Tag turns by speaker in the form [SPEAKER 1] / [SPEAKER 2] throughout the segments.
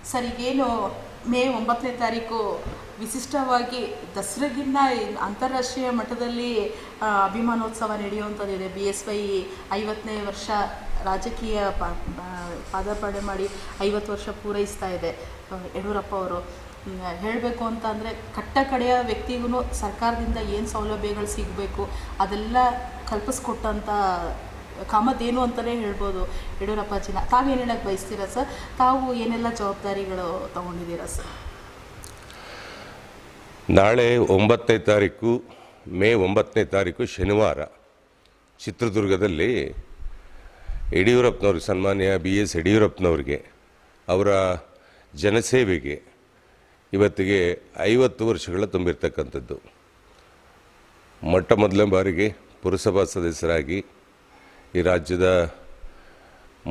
[SPEAKER 1] Sir, ಈಗೇನು ಮೇ 9ನೇ ತಾರೀಕು ವಿಶಿಷ್ಟವಾಗಿ ದಸರಾಗಿನ್ನ ಅಂತಾರಾಷ್ಟ್ರೀಯ ಮಟ್ಟದಲ್ಲಿ ಅಭಿಮಾನೋತ್ಸವ ನಡೆಯುವಂಥದ್ದಿದೆ. BSY 50ನೇ ವರ್ಷ ರಾಜಕೀಯ ಪಾದಾರ್ಪಣೆ ಮಾಡಿ 50 ವರ್ಷ ಪೂರೈಸ್ತಾ ಇದೆ ಯಡಿಯೂರಪ್ಪ ಅವರು. ಹೇಳಬೇಕು ಅಂತ ಅಂದರೆ ಕಟ್ಟ ಕಡೆಯ ವ್ಯಕ್ತಿಗೂ ಸರ್ಕಾರದಿಂದ ಏನು ಸೌಲಭ್ಯಗಳು ಸಿಗಬೇಕು ಅದೆಲ್ಲ ಕಲ್ಪಿಸ್ಕೊಟ್ಟಂಥ ಕಾಮಧೇನು ಅಂತಲೇ ಹೇಳ್ಬೋದು ಯಡಿಯೂರಪ್ಪಾಜಿನ. ತಾವೇನು ಹೇಳಕ್ಕೆ ಬಯಸ್ತೀರಾ ಸರ್? ತಾವು ಏನೆಲ್ಲ ಜವಾಬ್ದಾರಿಗಳು ತಗೊಂಡಿದ್ದೀರಾ ಸರ್?
[SPEAKER 2] ನಾಳೆ 9ನೇ ತಾರೀಕು, ಮೇ 9ನೇ ತಾರೀಕು ಶನಿವಾರ ಚಿತ್ರದುರ್ಗದಲ್ಲಿ ಯಡಿಯೂರಪ್ಪನವ್ರಿಗೆ, ಸನ್ಮಾನ್ಯ BS ಯಡಿಯೂರಪ್ಪನವ್ರಿಗೆ ಅವರ ಜನಸೇವೆಗೆ ಇವತ್ತಿಗೆ 50 ವರ್ಷಗಳ ತುಂಬಿರ್ತಕ್ಕಂಥದ್ದು. ಮೊಟ್ಟ ಮೊದಲ ಬಾರಿಗೆ ಪುರಸಭಾ ಸದಸ್ಯರಾಗಿ ಈ ರಾಜ್ಯದ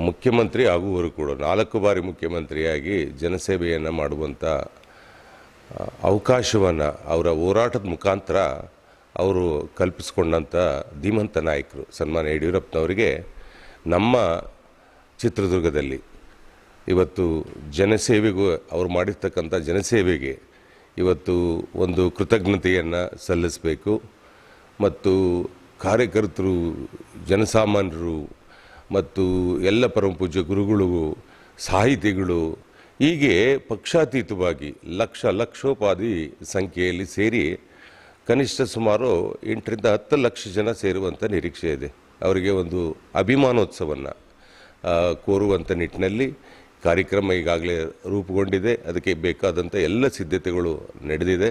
[SPEAKER 2] ಮುಖ್ಯಮಂತ್ರಿ ಆಗುವವರು ಕೂಡ 4 ಬಾರಿ ಮುಖ್ಯಮಂತ್ರಿಯಾಗಿ ಜನಸೇವೆಯನ್ನು ಮಾಡುವಂಥ ಅವಕಾಶವನ್ನು ಅವರ ಹೋರಾಟದ ಮುಖಾಂತರ ಅವರು ಕಲ್ಪಿಸ್ಕೊಂಡಂಥ ಧೀಮಂತ ನಾಯಕರು ಸನ್ಮಾನ್ಯ ಯಡಿಯೂರಪ್ಪನವರಿಗೆ ನಮ್ಮ ಚಿತ್ರದುರ್ಗದಲ್ಲಿ ಇವತ್ತು ಜನಸೇವೆಗೂ ಅವರು ಮಾಡಿರ್ತಕ್ಕಂಥ ಜನಸೇವೆಗೆ ಇವತ್ತು ಒಂದು ಕೃತಜ್ಞತೆಯನ್ನು ಸಲ್ಲಿಸಬೇಕು. ಮತ್ತು ಕಾರ್ಯಕರ್ತರು, ಜನಸಾಮಾನ್ಯರು ಮತ್ತು ಎಲ್ಲ ಪರಮಪೂಜ್ಯ ಗುರುಗಳು, ಸಾಹಿತಿಗಳು ಹೀಗೆ ಪಕ್ಷಾತೀತವಾಗಿ ಲಕ್ಷೋಪಾದಿ ಸಂಖ್ಯೆಯಲ್ಲಿ ಸೇರಿ ಕನಿಷ್ಠ ಸುಮಾರು 8ರಿಂದ 10 ಲಕ್ಷ ಜನ ಸೇರುವಂಥ ನಿರೀಕ್ಷೆ ಇದೆ. ಅವರಿಗೆ ಒಂದು ಅಭಿಮಾನೋತ್ಸವವನ್ನು ಕೋರುವಂಥ ನಿಟ್ಟಿನಲ್ಲಿ ಕಾರ್ಯಕ್ರಮ ಈಗಾಗಲೇ ರೂಪುಗೊಂಡಿದೆ. ಅದಕ್ಕೆ ಬೇಕಾದಂಥ ಎಲ್ಲ ಸಿದ್ಧತೆಗಳು ನಡೆದಿದೆ.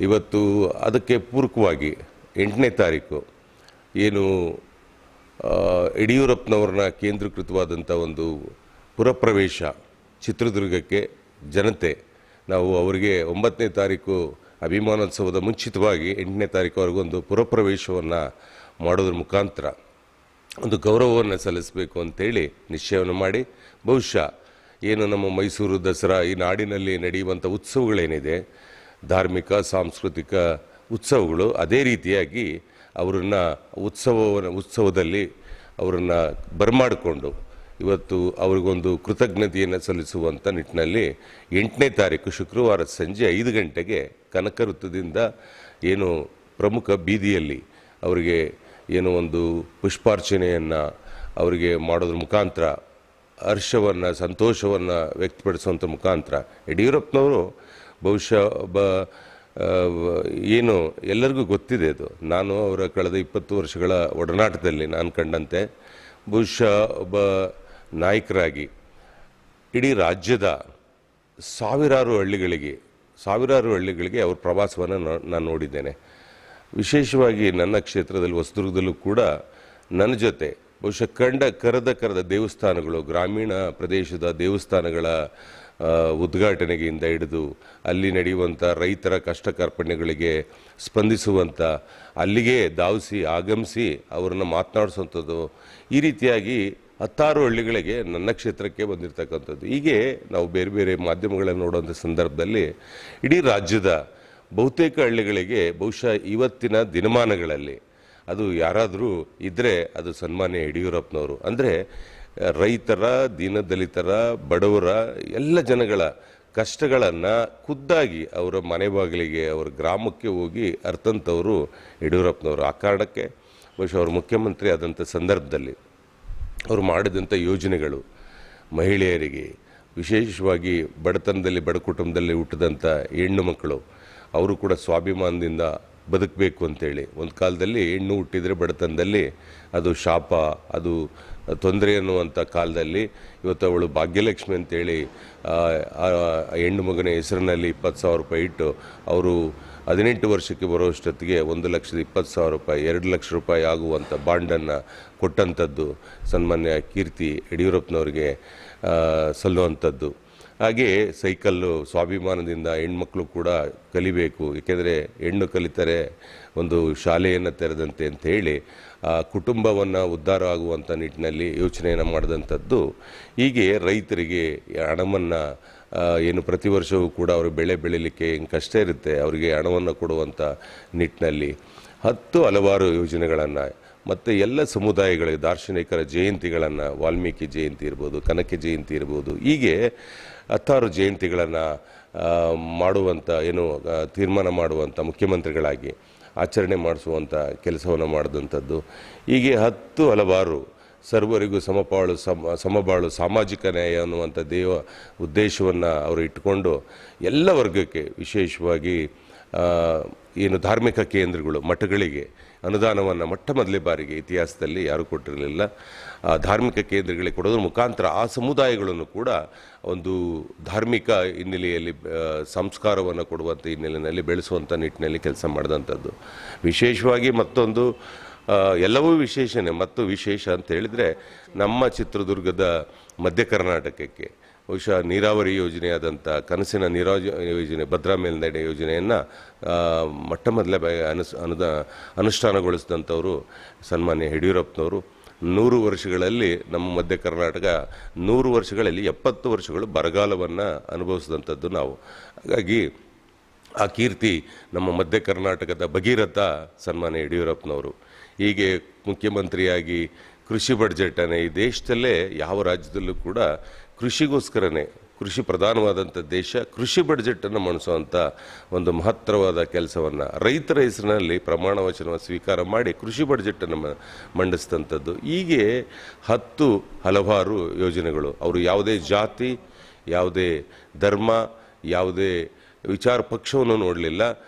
[SPEAKER 2] ಇವತ್ತು ಅದಕ್ಕೆ ಪೂರಕವಾಗಿ 8ನೇ ತಾರೀಕು ಏನು ಯಡಿಯೂರಪ್ಪನವ್ರನ್ನ ಕೇಂದ್ರೀಕೃತವಾದಂಥ ಒಂದು ಪುರಪ್ರವೇಶ ಚಿತ್ರದುರ್ಗಕ್ಕೆ ಜನತೆ, ನಾವು ಅವರಿಗೆ 9ನೇ ತಾರೀಕು ಅಭಿಮಾನೋತ್ಸವದ ಮುಂಚಿತವಾಗಿ 8ನೇ ತಾರೀಕುವರೆಗೊಂದು ಪುರಪ್ರವೇಶವನ್ನು ಮಾಡೋದ್ರ ಮುಖಾಂತರ ಒಂದು ಗೌರವವನ್ನು ಸಲ್ಲಿಸಬೇಕು ಅಂತೇಳಿ ನಿಶ್ಚಯವನ್ನು ಮಾಡಿ, ಬಹುಶಃ ಏನು ನಮ್ಮ ಮೈಸೂರು ದಸರಾ, ಈ ನಾಡಿನಲ್ಲಿ ನಡೆಯುವಂಥ ಉತ್ಸವಗಳೇನಿದೆ, ಧಾರ್ಮಿಕ ಸಾಂಸ್ಕೃತಿಕ ಉತ್ಸವಗಳು, ಅದೇ ರೀತಿಯಾಗಿ ಅವರನ್ನು ಉತ್ಸವದಲ್ಲಿ ಅವರನ್ನು ಬರಮಾಡಿಕೊಂಡು ಇವತ್ತು ಅವ್ರಿಗೊಂದು ಕೃತಜ್ಞತೆಯನ್ನು ಸಲ್ಲಿಸುವಂಥ ನಿಟ್ಟಿನಲ್ಲಿ 8ನೇ ತಾರೀಕು ಶುಕ್ರವಾರ ಸಂಜೆ 5 ಗಂಟೆಗೆ ಕನಕ ವೃತ್ತದಿಂದ ಏನು ಪ್ರಮುಖ ಬೀದಿಯಲ್ಲಿ ಅವರಿಗೆ ಏನು ಒಂದು ಪುಷ್ಪಾರ್ಚನೆಯನ್ನು ಅವರಿಗೆ ಮಾಡೋದ್ರ ಮುಖಾಂತರ ಹರ್ಷವನ್ನು, ಸಂತೋಷವನ್ನು ವ್ಯಕ್ತಪಡಿಸುವಂಥ ಮುಖಾಂತರ ಯಡಿಯೂರಪ್ಪನವರು ಬಹುಶಃ ಏನು ಎಲ್ಲರಿಗೂ ಗೊತ್ತಿದೆ ಅದು. ನಾನು ಅವರ ಕಳೆದ 20 ವರ್ಷಗಳ ಒಡನಾಟದಲ್ಲಿ ನಾನು ಕಂಡಂತೆ ಬಹುಶಃ ಒಬ್ಬ ನಾಯಕರಾಗಿ ಇಡೀ ರಾಜ್ಯದ ಸಾವಿರಾರು ಹಳ್ಳಿಗಳಿಗೆ ಅವ್ರ ಪ್ರವಾಸವನ್ನು ನಾನು ನೋಡಿದ್ದೇನೆ. ವಿಶೇಷವಾಗಿ ನನ್ನ ಕ್ಷೇತ್ರದಲ್ಲಿ ಹೊಸದುರ್ಗದಲ್ಲೂ ಕೂಡ ನನ್ನ ಜೊತೆ ಬಹುಶಃ ಕರೆದ ದೇವಸ್ಥಾನಗಳು, ಗ್ರಾಮೀಣ ಪ್ರದೇಶದ ದೇವಸ್ಥಾನಗಳ ಉದ್ಘಾಟನೆಯಿಂದ ಹಿಡಿದು ಅಲ್ಲಿ ನಡೆಯುವಂಥ ರೈತರ ಕಷ್ಟ ಕಾರ್ಪಣ್ಯಗಳಿಗೆ ಸ್ಪಂದಿಸುವಂಥ, ಅಲ್ಲಿಗೆ ಧಾವಿಸಿ ಆಗಮಿಸಿ ಅವರನ್ನು ಮಾತನಾಡಿಸುವಂಥದ್ದು, ಈ ರೀತಿಯಾಗಿ 10 ಹಳ್ಳಿಗಳಿಗೆ ನನ್ನ ಕ್ಷೇತ್ರಕ್ಕೆ ಬಂದಿರತಕ್ಕಂಥದ್ದು. ಹೀಗೆ ನಾವು ಬೇರೆ ಬೇರೆ ಮಾಧ್ಯಮಗಳನ್ನು ನೋಡುವಂಥ ಸಂದರ್ಭದಲ್ಲಿ ಇಡೀ ರಾಜ್ಯದ ಬಹುತೇಕ ಹಳ್ಳಿಗಳಿಗೆ ಬಹುಶಃ ಇವತ್ತಿನ ದಿನಮಾನಗಳಲ್ಲಿ ಅದು ಯಾರಾದರೂ ಇದ್ದರೆ ಅದು ಸನ್ಮಾನ್ಯ ಯಡಿಯೂರಪ್ಪನವರು. ಅಂದರೆ ರೈತರ, ದೀನದಲಿತರ, ಬಡವರ ಎಲ್ಲ ಜನಗಳ ಕಷ್ಟಗಳನ್ನು ಖುದ್ದಾಗಿ ಅವರ ಮನೆ ಬಾಗಿಲಿಗೆ, ಅವರ ಗ್ರಾಮಕ್ಕೆ ಹೋಗಿ ಅರ್ಥಂಥವರು ಯಡಿಯೂರಪ್ಪನವರು. ಆ ಕಾರಣಕ್ಕೆ ಬಹುಶಃ ಅವರು ಮುಖ್ಯಮಂತ್ರಿ ಆದಂಥ ಸಂದರ್ಭದಲ್ಲಿ ಅವರು ಮಾಡಿದಂಥ ಯೋಜನೆಗಳು ಮಹಿಳೆಯರಿಗೆ, ವಿಶೇಷವಾಗಿ ಬಡತನದಲ್ಲಿ, ಬಡ ಕುಟುಂಬದಲ್ಲಿ ಹುಟ್ಟಿದಂಥ ಹೆಣ್ಣು ಮಕ್ಕಳು, ಅವರು ಕೂಡ ಸ್ವಾಭಿಮಾನದಿಂದ ಬದುಕಬೇಕು ಅಂತೇಳಿ. ಒಂದು ಕಾಲದಲ್ಲಿ ಹೆಣ್ಣು ಹುಟ್ಟಿದರೆ ಬಡತನದಲ್ಲಿ ಅದು ಶಾಪ, ಅದು ತೊಂದರೆ ಅನ್ನುವಂಥ ಕಾಲದಲ್ಲಿ ಇವತ್ತು ಅವಳು ಭಾಗ್ಯಲಕ್ಷ್ಮಿ ಅಂತೇಳಿ ಹೆಣ್ಣು ಮಗನ ಹೆಸರಿನಲ್ಲಿ 20,000 ರೂಪಾಯಿ ಇಟ್ಟು ಅವರು 18 ವರ್ಷಕ್ಕೆ ಬರೋಷ್ಟೊತ್ತಿಗೆ 1,20,000 ರೂಪಾಯಿ, 2 ಲಕ್ಷ ರೂಪಾಯಿ ಆಗುವಂಥ ಬಾಂಡನ್ನು ಕೊಟ್ಟಂಥದ್ದು ಸನ್ಮಾನ್ಯ ಕೀರ್ತಿ ಯಡಿಯೂರಪ್ಪನವ್ರಿಗೆ ಸಲ್ಲುವಂಥದ್ದು. ಹಾಗೆ ಸೈಕಲ್ಲು ಸ್ವಾಭಿಮಾನದಿಂದ ಹೆಣ್ಮಕ್ಳು ಕೂಡ ಕಲಿಬೇಕು, ಏಕೆಂದರೆ ಹೆಣ್ಣು ಕಲಿತರೆ ಒಂದು ಶಾಲೆಯನ್ನು ತೆರೆದಂತೆ ಅಂತ ಹೇಳಿ ಕುಟುಂಬವನ್ನು ಉದ್ಧಾರ ಆಗುವಂಥ ನಿಟ್ಟಿನಲ್ಲಿ ಯೋಚನೆಯನ್ನು ಮಾಡಿದಂಥದ್ದು. ಹೀಗೆ ರೈತರಿಗೆ ಹಣವನ್ನು ಏನು ಪ್ರತಿ ವರ್ಷವೂ ಕೂಡ ಅವರು ಬೆಳೆ ಬೆಳೀಲಿಕ್ಕೆ ಹೆಂಗೆ ಕಷ್ಟ ಇರುತ್ತೆ, ಅವರಿಗೆ ಹಣವನ್ನು ಕೊಡುವಂಥ ನಿಟ್ಟಿನಲ್ಲಿ ಹಲವಾರು ಯೋಜನೆಗಳನ್ನು ಮತ್ತು ಎಲ್ಲ ಸಮುದಾಯಗಳಿಗೆ ದಾರ್ಶನಿಕರ ಜಯಂತಿಗಳನ್ನು, ವಾಲ್ಮೀಕಿ ಜಯಂತಿ ಇರ್ಬೋದು, ಕನಕ ಜಯಂತಿ ಇರ್ಬೋದು, ಹೀಗೆ 10 ಜಯಂತಿಗಳನ್ನು ಮಾಡುವಂಥ ತೀರ್ಮಾನ ಮಾಡುವಂಥ ಮುಖ್ಯಮಂತ್ರಿಗಳಾಗಿ ಆಚರಣೆ ಮಾಡಿಸುವಂಥ ಕೆಲಸವನ್ನು ಮಾಡಿದಂಥದ್ದು. ಹೀಗೆ ಹಲವಾರು ಸರ್ವರಿಗೂ ಸಮಬಾಳು ಸಾಮಾಜಿಕ ನ್ಯಾಯ ಅನ್ನುವಂಥ ಉದ್ದೇಶವನ್ನು ಅವರು ಇಟ್ಟುಕೊಂಡು ಎಲ್ಲ ವರ್ಗಕ್ಕೆ, ವಿಶೇಷವಾಗಿ ಧಾರ್ಮಿಕ ಕೇಂದ್ರಗಳು, ಮಠಗಳಿಗೆ ಅನುದಾನವನ್ನು ಮೊದಲೇ ಬಾರಿಗೆ ಇತಿಹಾಸದಲ್ಲಿ ಯಾರೂ ಕೊಟ್ಟಿರಲಿಲ್ಲ. ಧಾರ್ಮಿಕ ಕೇಂದ್ರಗಳಿಗೆ ಕೊಡೋದ್ರ ಮುಖಾಂತರ ಆ ಸಮುದಾಯಗಳನ್ನು ಕೂಡ ಒಂದು ಧಾರ್ಮಿಕ ಹಿನ್ನೆಲೆಯಲ್ಲಿ ಸಂಸ್ಕಾರವನ್ನು ಕೊಡುವಂಥ ಹಿನ್ನೆಲೆಯಲ್ಲಿ ಬೆಳೆಸುವಂಥ ನಿಟ್ಟಿನಲ್ಲಿ ಕೆಲಸ ಮಾಡಿದಂಥದ್ದು. ವಿಶೇಷವಾಗಿ ಮತ್ತೊಂದು ಎಲ್ಲವೂ ವಿಶೇಷನೇ, ಮತ್ತು ವಿಶೇಷ ಅಂತ ಹೇಳಿದರೆ ನಮ್ಮ ಚಿತ್ರದುರ್ಗದ ಮಧ್ಯ ಕರ್ನಾಟಕಕ್ಕೆ ಬಹುಶಃ ನೀರಾವರಿ ಯೋಜನೆಯಾದಂಥ ಕನಸಿನ ಯೋಜನೆ, ಭದ್ರಾ ಮೇಲ್ದಂಡೆ ಯೋಜನೆಯನ್ನು ಮೊದಲೇ ಅನುಷ್ಠಾನಗೊಳಿಸಿದಂಥವರು ಸನ್ಮಾನ್ಯ ಯಡಿಯೂರಪ್ಪನವರು. 100 ವರ್ಷಗಳಲ್ಲಿ ನಮ್ಮ ಮಧ್ಯ ಕರ್ನಾಟಕ 100 ವರ್ಷಗಳಲ್ಲಿ 70 ವರ್ಷಗಳು ಬರಗಾಲವನ್ನು ಅನುಭವಿಸಿದಂಥದ್ದು ನಾವು. ಹಾಗಾಗಿ ಆ ಕೀರ್ತಿ ನಮ್ಮ ಮಧ್ಯ ಕರ್ನಾಟಕದ ಭಗೀರಥ ಸನ್ಮಾನ್ಯ ಯಡಿಯೂರಪ್ಪನವರು. ಹೀಗೆ ಮುಖ್ಯಮಂತ್ರಿಯಾಗಿ ಕೃಷಿ ಬಡ್ಜೆಟನ್ನು ಈ ದೇಶದಲ್ಲೇ ಯಾವ ರಾಜ್ಯದಲ್ಲೂ ಕೂಡ ಕೃಷಿಗೋಸ್ಕರನೇ, ಕೃಷಿ ಪ್ರಧಾನವಾದಂಥ ದೇಶ, ಕೃಷಿ ಬಡ್ಜೆಟನ್ನು ಮಂಡಿಸುವಂಥ ಒಂದು ಮಹತ್ತರವಾದ ಕೆಲಸವನ್ನು ರೈತರ ಹೆಸರಿನಲ್ಲಿ ಪ್ರಮಾಣ ವಚನ ಸ್ವೀಕಾರ ಮಾಡಿ ಕೃಷಿ ಬಡ್ಜೆಟನ್ನು ಮಂಡಿಸಿದಂಥದ್ದು. ಹೀಗೆ ಹಲವಾರು ಯೋಜನೆಗಳು. ಅವರು ಯಾವುದೇ ಜಾತಿ, ಯಾವುದೇ ಧರ್ಮ, ಯಾವುದೇ ವಿಚಾರ ಪಕ್ಷವನ್ನು ನೋಡಲಿಲ್ಲ.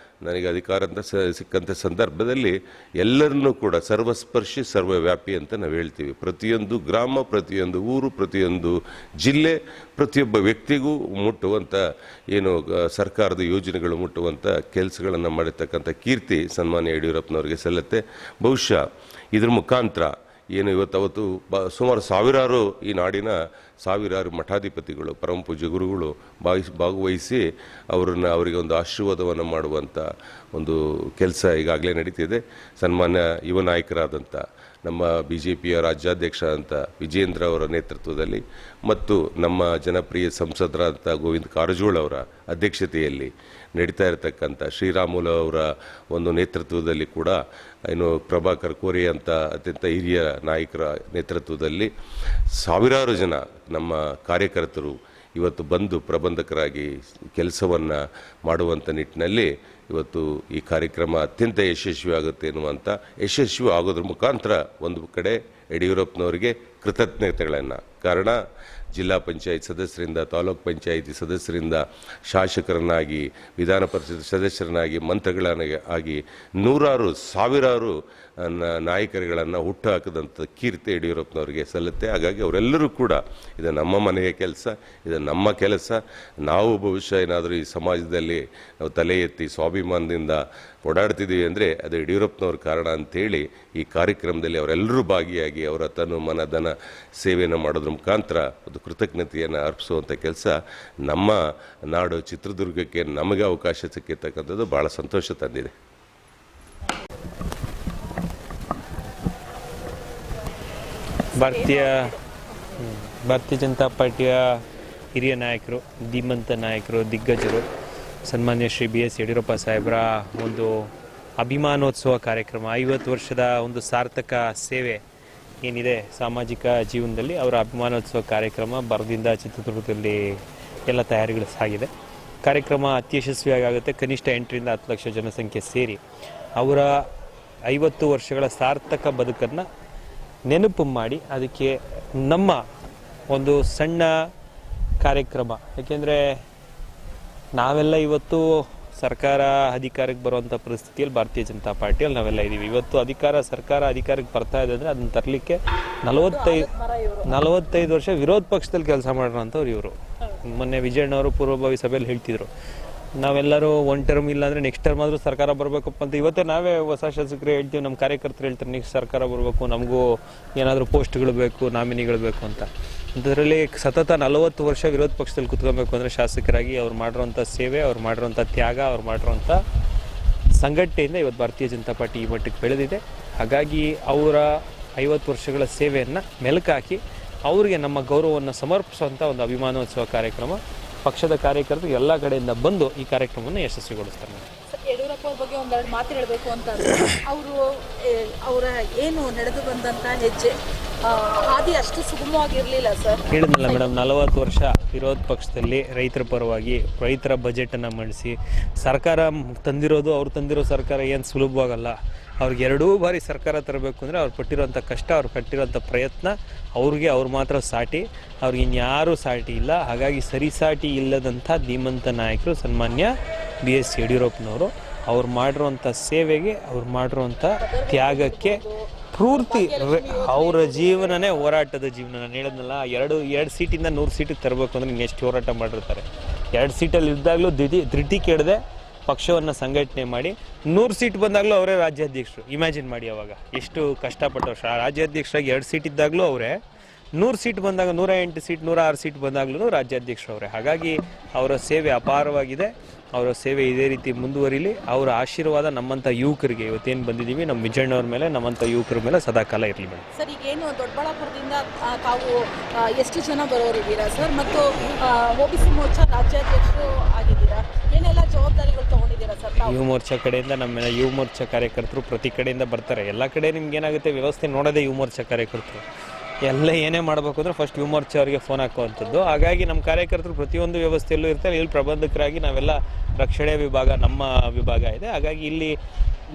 [SPEAKER 2] ನನಗೆ ಅಧಿಕಾರ ಅಂತ ಸಿಕ್ಕಂಥ ಸಂದರ್ಭದಲ್ಲಿ ಎಲ್ಲರನ್ನೂ ಕೂಡ ಸರ್ವಸ್ಪರ್ಶಿ ಸರ್ವವ್ಯಾಪಿ ಅಂತ ನಾವು ಹೇಳ್ತೀವಿ. ಪ್ರತಿಯೊಂದು ಗ್ರಾಮ, ಪ್ರತಿಯೊಂದು ಊರು, ಪ್ರತಿಯೊಂದು ಜಿಲ್ಲೆ, ಪ್ರತಿಯೊಬ್ಬ ವ್ಯಕ್ತಿಗೂ ಮುಟ್ಟುವಂಥ ಸರ್ಕಾರದ ಯೋಜನೆಗಳು ಮುಟ್ಟುವಂಥ ಕೆಲಸಗಳನ್ನು ಮಾಡಿರ್ತಕ್ಕಂಥ ಕೀರ್ತಿ ಸನ್ಮಾನ್ಯ ಯಡಿಯೂರಪ್ಪನವರಿಗೆ ಸಲ್ಲತ್ತೆ. ಬಹುಶಃ ಇದ್ರ ಮುಖಾಂತರ ಅವತ್ತು ಸುಮಾರು ಸಾವಿರಾರು ಈ ನಾಡಿನ ಸಾವಿರಾರು ಮಠಾಧಿಪತಿಗಳು, ಪರಮ ಪೂಜ್ಯ ಗುರುಗಳು ಭಾಗವಹಿಸಿ ಅವರಿಗೆ ಒಂದು ಆಶೀರ್ವಾದವನ್ನು ಮಾಡುವಂಥ ಒಂದು ಕೆಲಸ ಈಗಾಗಲೇ ನಡೀತಿದೆ. ಸನ್ಮಾನ್ಯ ಯುವ ನಾಯಕರಾದಂಥ ನಮ್ಮ BJPಯ ರಾಜ್ಯಾಧ್ಯಕ್ಷ ಅಂತ ವಿಜೇಂದ್ರ ಅವರ ನೇತೃತ್ವದಲ್ಲಿ ಮತ್ತು ನಮ್ಮ ಜನಪ್ರಿಯ ಸಂಸದರಾದಂಥ ಗೋವಿಂದ ಕಾರಜೋಳ ಅವರ ಅಧ್ಯಕ್ಷತೆಯಲ್ಲಿ ನಡೀತಾ ಇರತಕ್ಕಂಥ ಶ್ರೀರಾಮುಲು ಅವರ ಒಂದು ನೇತೃತ್ವದಲ್ಲಿ ಕೂಡ ಪ್ರಭಾಕರ್ ಕೋರೆ ಅಂತ ಅತ್ಯಂತ ಹಿರಿಯ ನಾಯಕರ ನೇತೃತ್ವದಲ್ಲಿ ಸಾವಿರಾರು ಜನ ನಮ್ಮ ಕಾರ್ಯಕರ್ತರು ಇವತ್ತು ಬಂದು ಪ್ರಬಂಧಕರಾಗಿ ಕೆಲಸವನ್ನು ಮಾಡುವಂಥ ನಿಟ್ಟಿನಲ್ಲಿ ಇವತ್ತು ಈ ಕಾರ್ಯಕ್ರಮ ಅತ್ಯಂತ ಯಶಸ್ವಿ ಆಗುತ್ತೆ ಎನ್ನುವಂಥ ಯಶಸ್ವಿ ಆಗೋದ್ರ ಮುಖಾಂತರ ಒಂದು ಕಡೆ ಯಡಿಯೂರಪ್ಪನವರಿಗೆ ಕೃತಜ್ಞತೆಗಳನ್ನು, ಕಾರಣ ಜಿಲ್ಲಾ ಪಂಚಾಯತ್ ಸದಸ್ಯರಿಂದ, ತಾಲೂಕ್ ಪಂಚಾಯಿತಿ ಸದಸ್ಯರಿಂದ, ಶಾಸಕರನ್ನಾಗಿ, ವಿಧಾನ ಪರಿಷತ್ ಸದಸ್ಯರನ್ನಾಗಿ, ಮಂತ್ರಿಗಳನ್ನಾಗಿ ನೂರಾರು ಸಾವಿರಾರು ನಾಯಕರುಗಳನ್ನು ಹುಟ್ಟು ಹಾಕಿದಂಥ ಕೀರ್ತಿ ಯಡಿಯೂರಪ್ಪನವರಿಗೆ ಸಲ್ಲುತ್ತೆ. ಹಾಗಾಗಿ ಅವರೆಲ್ಲರೂ ಕೂಡ ಇದು ನಮ್ಮ ಮನೆಯ ಕೆಲಸ, ಇದು ನಮ್ಮ ಕೆಲಸ, ನಾವು ಬಹುಶಃ ಏನಾದರೂ ಈ ಸಮಾಜದಲ್ಲಿ ನಾವು ತಲೆ ಎತ್ತಿ ಸ್ವಾಭಿಮಾನದಿಂದ ಓಡಾಡ್ತಿದ್ದೀವಿ ಅಂದರೆ ಅದು ಯಡಿಯೂರಪ್ಪನವ್ರ ಕಾರಣ ಅಂಥೇಳಿ ಈ ಕಾರ್ಯಕ್ರಮದಲ್ಲಿ ಅವರೆಲ್ಲರೂ ಭಾಗಿಯಾಗಿ ಅವರ ತನು ಮನ ಧನ ಸೇವೆಯನ್ನು ಮಾಡೋದ್ರ ಮುಖಾಂತರ ಒಂದು ಕೃತಜ್ಞತೆಯನ್ನು ಅರ್ಪಿಸುವಂಥ ಕೆಲಸ ನಮ್ಮ ನಾಡು ಚಿತ್ರದುರ್ಗಕ್ಕೆ ನಮಗೆ ಅವಕಾಶ ಸಿಕ್ಕಿರ್ತಕ್ಕಂಥದ್ದು ಭಾಳ ಸಂತೋಷ ತಂದಿದೆ.
[SPEAKER 3] ಭಾರತೀಯ ಜನತಾ ಪಾರ್ಟಿಯ ಹಿರಿಯ ನಾಯಕರು, ಧೀಮಂತ ನಾಯಕರು, ದಿಗ್ಗಜರು, ಸನ್ಮಾನ್ಯ ಶ್ರೀ BS ಯಡಿಯೂರಪ್ಪ ಸಾಹೇಬರ ಒಂದು ಅಭಿಮಾನೋತ್ಸವ ಕಾರ್ಯಕ್ರಮ, 50 ವರ್ಷದ ಒಂದು ಸಾರ್ಥಕ ಸೇವೆ ಏನಿದೆ ಸಾಮಾಜಿಕ ಜೀವನದಲ್ಲಿ, ಅವರ ಅಭಿಮಾನೋತ್ಸವ ಕಾರ್ಯಕ್ರಮ ಬರದಿಂದ ಚಿತ್ರದುರ್ಗದಲ್ಲಿ ಎಲ್ಲ ತಯಾರಿಗಳು ಸಾಗಿದೆ. ಕಾರ್ಯಕ್ರಮ ಅತ್ಯಶಸ್ವಿಯಾಗಿ ಆಗುತ್ತೆ. ಕನಿಷ್ಠ 8 ರಿಂದ 10 ಲಕ್ಷ ಜನಸಂಖ್ಯೆ ಸೇರಿ ಅವರ 50 ವರ್ಷಗಳ ಸಾರ್ಥಕ ಬದುಕನ್ನು ನೆನಪು ಮಾಡಿ ಅದಕ್ಕೆ ನಮ್ಮ ಒಂದು ಸಣ್ಣ ಕಾರ್ಯಕ್ರಮ. ಯಾಕೆಂದರೆ ನಾವೆಲ್ಲ ಇವತ್ತು ಸರ್ಕಾರ ಅಧಿಕಾರಕ್ಕೆ ಬರುವಂಥ ಪರಿಸ್ಥಿತಿಯಲ್ಲಿ ಭಾರತೀಯ ಜನತಾ ಪಾರ್ಟಿಯಲ್ಲಿ ನಾವೆಲ್ಲ ಇದ್ದೀವಿ. ಇವತ್ತು ಸರ್ಕಾರ ಅಧಿಕಾರಕ್ಕೆ ಬರ್ತಾ ಇದೆ ಅಂದರೆ ಅದನ್ನು ತರಲಿಕ್ಕೆ 45 ವರ್ಷ ವಿರೋಧ ಪಕ್ಷದಲ್ಲಿ ಕೆಲಸ ಮಾಡೋಂಥವ್ರು ಇವರು. ಮೊನ್ನೆ ವಿಜಯಣ್ಣವರು ಪೂರ್ವಭಾವಿ ಸಭೆಯಲ್ಲಿ ಹೇಳ್ತಿದ್ರು, ನಾವೆಲ್ಲರೂ 1 ಟರ್ಮ್ ಇಲ್ಲ ಅಂದರೆ ನೆಕ್ಸ್ಟ್ ಟರ್ಮ್ ಆದರೂ ಸರ್ಕಾರ ಬರಬೇಕಪ್ಪ ಅಂತ. ಇವತ್ತೇ ನಾವೇ ಹೊಸ ಶಾಸಕರು ಹೇಳ್ತೀವಿ, ನಮ್ಮ ಕಾರ್ಯಕರ್ತರು ಹೇಳ್ತಾರೆ ನೆಕ್ಸ್ಟ್ ಸರ್ಕಾರ ಬರಬೇಕು, ನಮಗೂ ಏನಾದರೂ ಪೋಸ್ಟ್ಗಳು ಬೇಕು, ನಾಮಿನಿಗಳು ಬೇಕು ಅಂತ. ಅದರಲ್ಲಿ ಸತತ 40 ವರ್ಷ ವಿರೋಧ ಪಕ್ಷದಲ್ಲಿ ಕುತ್ಕೊಬೇಕು ಅಂದರೆ ಶಾಸಕರಾಗಿ ಅವ್ರು ಮಾಡಿರೋಂಥ ಸೇವೆ, ಅವ್ರು ಮಾಡಿರೋಂಥ ತ್ಯಾಗ, ಅವ್ರು ಮಾಡಿರೋಂಥ ಸಂಘಟನೆಯಿಂದ ಇವತ್ತು ಭಾರತೀಯ ಜನತಾ ಪಾರ್ಟಿ ಈ ಮಟ್ಟಕ್ಕೆ ಬೆಳೆದಿದೆ. ಹಾಗಾಗಿ ಅವರ 50 ವರ್ಷಗಳ ಸೇವೆಯನ್ನು ಮೆಲುಕಾಕಿ ಅವರಿಗೆ ನಮ್ಮ ಗೌರವವನ್ನು ಸಮರ್ಪಿಸುವಂಥ ಒಂದು ಅಭಿಮಾನೋತ್ಸವ ಕಾರ್ಯಕ್ರಮ ಪಕ್ಷದ ಕಾರ್ಯಕರ್ತರು ಎಲ್ಲ ಕಡೆಯಿಂದ ಬಂದು ಈ ಕಾರ್ಯಕ್ರಮವನ್ನು ಯಶಸ್ವಿಗೊಳಿಸ್ತಾರೆ.
[SPEAKER 1] ನಾಯಕ್ ಅವ್ರ ಬಗ್ಗೆ ಒಂದೆರಡು ಮಾತು ಹೇಳಬೇಕು ಅಂತ ಅವರು ಅವರ ಏನು ನಡೆದು ಬಂದಂಥ ಹೆಜ್ಜೆ ಹಾದಿ ಅಷ್ಟು ಸುಗಮವಾಗಿರಲಿಲ್ಲ ಸರ್.
[SPEAKER 3] ಹೇಳಿದ್ನಲ್ಲ ಮೇಡಮ್, 40 ವರ್ಷ ವಿರೋಧ ಪಕ್ಷದಲ್ಲಿ ರೈತರ ಪರವಾಗಿ ರೈತರ ಬಜೆಟನ್ನು ಮಂಡಿಸಿ ಸರ್ಕಾರ ತಂದಿರೋದು, ಅವ್ರು ತಂದಿರೋ ಸರ್ಕಾರ ಏನು ಸುಲಭವಾಗಲ್ಲ. ಅವ್ರಿಗೆ 2 ಬಾರಿ ಸರ್ಕಾರ ತರಬೇಕು ಅಂದರೆ ಅವ್ರು ಪಟ್ಟಿರೋಂಥ ಕಷ್ಟ, ಅವ್ರು ಪಟ್ಟಿರೋಂಥ ಪ್ರಯತ್ನ ಅವ್ರು ಮಾತ್ರ ಸಾಟಿ, ಅವ್ರಿಗೆ ಇನ್ಯಾರೂ ಸಾಟಿ ಇಲ್ಲ. ಹಾಗಾಗಿ ಸರಿಸಾಟಿ ಇಲ್ಲದಂಥ ಧೀಮಂತ ನಾಯಕರು ಸನ್ಮಾನ್ಯ BS ಯಡಿಯೂರಪ್ಪನವರು. ಅವ್ರು ಮಾಡಿರೋಂಥ ಸೇವೆಗೆ, ಅವ್ರು ಮಾಡಿರೋಂಥ ತ್ಯಾಗಕ್ಕೆ ಪೂರ್ತಿ ಅವರ ಜೀವನನೇ ಹೋರಾಟದ ಜೀವನ. ನಾನು ಹೇಳಿದ್ನಲ್ಲ, ಎರಡು ಸೀಟಿಂದ 100 ಸೀಟಿಗೆ ತರಬೇಕು ಅಂದರೆ ಇನ್ನೆಷ್ಟು ಹೋರಾಟ ಮಾಡಿರ್ತಾರೆ. 2 ಸೀಟಲ್ಲಿ ಇದ್ದಾಗಲೂ ಧೃತಿ ಕೆಡದೆ ಪಕ್ಷವನ್ನು ಸಂಘಟನೆ ಮಾಡಿ 100 ಸೀಟ್ ಬಂದಾಗಲೂ ಅವರೇ ರಾಜ್ಯಾಧ್ಯಕ್ಷರು. ಇಮ್ಯಾಜಿನ್ ಮಾಡಿ ಅವಾಗ ಎಷ್ಟು ಕಷ್ಟಪಟ್ಟರು. ರಾಜ್ಯಾಧ್ಯಕ್ಷರಾಗಿ 2 ಸೀಟ್ ಇದ್ದಾಗಲೂ ಅವರೇ, 100 ಸೀಟ್ ಬಂದಾಗ 108 ಸೀಟ್ 106 ಸೀಟ್ ಬಂದಾಗಲೂ ರಾಜ್ಯಾಧ್ಯಕ್ಷರು ಅವರೇ. ಹಾಗಾಗಿ ಅವರ ಸೇವೆ ಅಪಾರವಾಗಿದೆ. ಅವರ ಸೇವೆ ಇದೇ ರೀತಿ ಮುಂದುವರಿಲಿ. ಅವರ ಆಶೀರ್ವಾದ ನಮ್ಮಂಥ ಯುವಕರಿಗೆ, ಇವತ್ತೇನು ಬಂದಿದ್ದೀವಿ ನಮ್ಮ ವಿಜಯಣ್ಣವ್ರ ಮೇಲೆ, ನಮ್ಮಂಥ ಯುವಕರ ಮೇಲೆ ಸದಾಕಾಲ ಇರಲಿ ಮೇಡಮ್.
[SPEAKER 1] ಸರ್, ಈಗೇನು ದೊಡ್ಡಬಳ್ಳಾಪುರದಿಂದ ತಾವು ಎಷ್ಟು ಜನ ಬರೋರಿದ್ದೀರಾ ಸರ್, ಮತ್ತು OBC ಮೋರ್ಚಾ ರಾಜ್ಯಾಧ್ಯಕ್ಷರು ಆಗಿದ್ದೀರಾ, ಏನೆಲ್ಲ ಜವಾಬ್ದಾರಿಗಳು ತಗೊಂಡಿದ್ದೀರಾ ಸರ್?
[SPEAKER 3] ಯುವ ಮೋರ್ಚಾ ಕಡೆಯಿಂದ ನಮ್ಮ ಯುವ ಮೋರ್ಚಾ ಕಾರ್ಯಕರ್ತರು ಪ್ರತಿ ಕಡೆಯಿಂದ ಬರ್ತಾರೆ. ಎಲ್ಲ ಕಡೆ ನಿಮ್ಗೆ ಏನಾಗುತ್ತೆ, ವ್ಯವಸ್ಥೆ ನೋಡೋದೇ ಯುವ ಮೋರ್ಚಾ ಕಾರ್ಯಕರ್ತರು. ಎಲ್ಲ ಏನೇ ಮಾಡಬೇಕು ಅಂದರೆ ಫಸ್ಟ್ ಯುವ ಮೋರ್ಚಾ ಅವರಿಗೆ ಫೋನ್ ಹಾಕುವಂಥದ್ದು. ಹಾಗಾಗಿ ನಮ್ಮ ಕಾರ್ಯಕರ್ತರು ಪ್ರತಿಯೊಂದು ವ್ಯವಸ್ಥೆಯಲ್ಲೂ ಇರ್ತಾರೆ. ಇಲ್ಲಿ ಪ್ರಬಂಧಕರಾಗಿ ನಾವೆಲ್ಲ ರಕ್ಷಣೆ ವಿಭಾಗ, ನಮ್ಮ ವಿಭಾಗ ಇದೆ. ಹಾಗಾಗಿ ಇಲ್ಲಿ